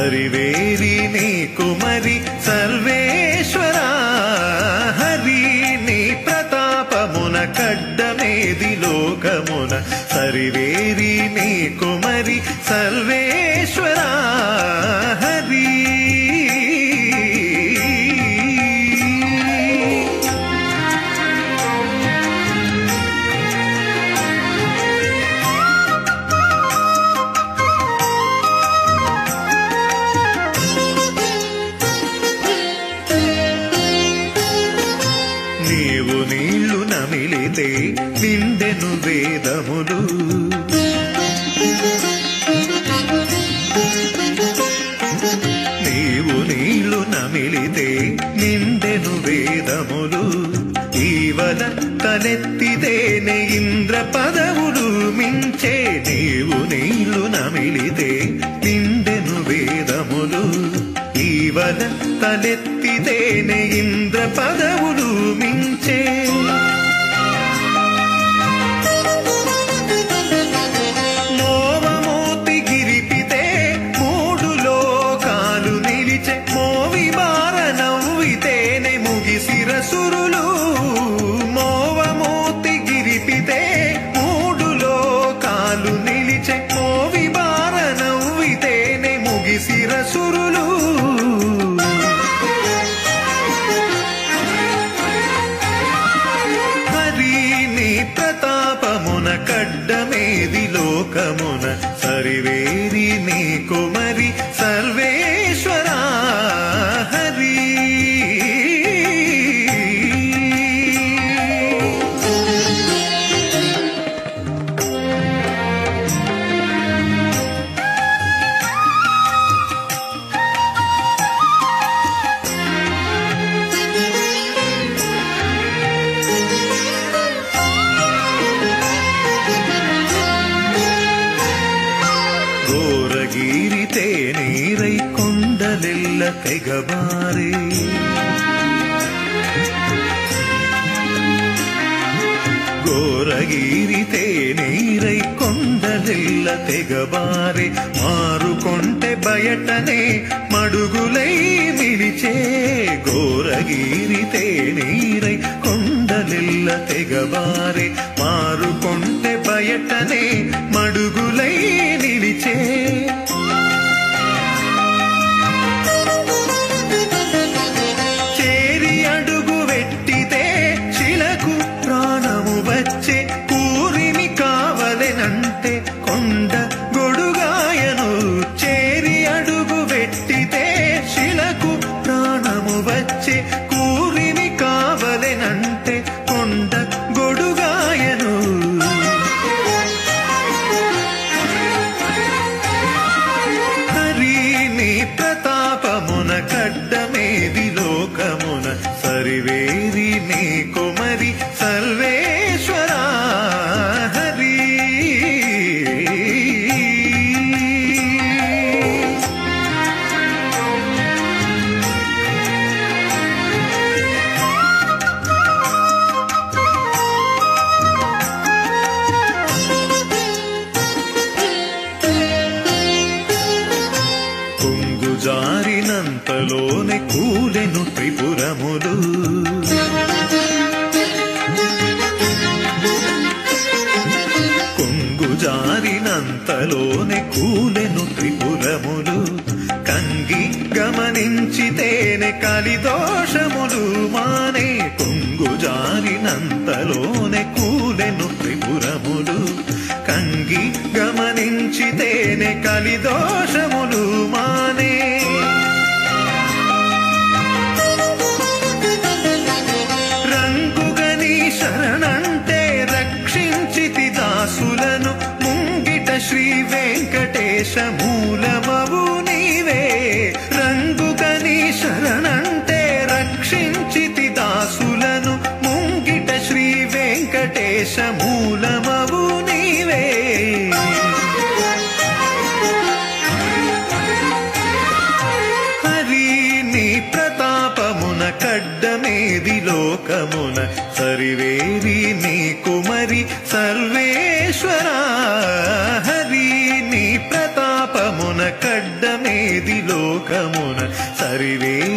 సరివేరి నీ కుమరి సర్వేశ్వరా హరి నీ ప్రతాపమున కడ్డమేది లోకమున సరివేరి నీ కుమరి సర్వేశ్వరా హరి నీవు నీళ్లు నమిలితే నిండెను వేదములు నీవు నీళ్లు నమిలితే నిండెను వేదములు ఈవల తలెత్తితేనే ఇంద్ర పదవులు మించే నీవు నీళ్లు నమిలితే నిండెను వేదములు ఈవల తలెత్తితేనే ఇంద్ర పదవులు మించే మోవమూర్తి గిరిపితే మూడు లోకాలు నిలిచే మోవి బార నవ్వితేనే ముగిసిరసురులు మోవమూర్తి గిరిపితే మూడు లోకాలు నిలిచే మోవి బార నవ్వితేనే ముగిసిరసురులు ప్రతాపమున కడ్డమేది లోకమున సరివేరి నీ కుమరి సర్వేశ్వరా హరి ఘోరగిరితే నీరై కొండలెల్ల తెగబారే ఘోరగిరితే నీరై కొండలెల్ల తెగబారే మారుకొంటె బయటనే మడుగులై నిలిచే ఘోరగిరితే నీరై కొండలెల్ల తెగబారే మారుకొంటె బయటనే మడుగులై నిలిచే చేరి అడుగు వెట్టితే శిలకు ప్రాణము వచ్చే కూరిమి కావలెనంటే కొండ గొడుగాయను చేరి అడుగు వెట్టితే శిలకు ప్రాణము వచ్చే కూరిమి కావలెనంటే కొండ గొడుగాయను ప్రతాపమున కడ్డమేది లోకమున సరివేరి నీ కుమరి సర్వేశ్వరా హరి జారినంతలోనే కూలెను త్రిపురములు కొంగు జారినంతలోనే కూలెను త్రిపురములు కంగి గమనించితేనే కలిదోషములు మానే కొంగు జారినంతలోనే కూలెను త్రిపురములు కంగి గమనించితేనే కలిదోషములు మానే రంగుగని శరణంటే రక్షించితి దాసులను ముంగిట శ్రీ వెంకటేశ మూలమవు నీవే రంగుగని శరణంటే రక్షించితి దాసులను ముంగిట శ్రీ వెంకటేశ మూలమవు నీవే హరి నీ ప్రతాపమున కడ్డమేది లోకమున సరివేరి నీ కుమరి సర్వేశ్వరా హరి నీ ప్రతాపమున కడ్డమేది లోకమున లోకమున సరివేరి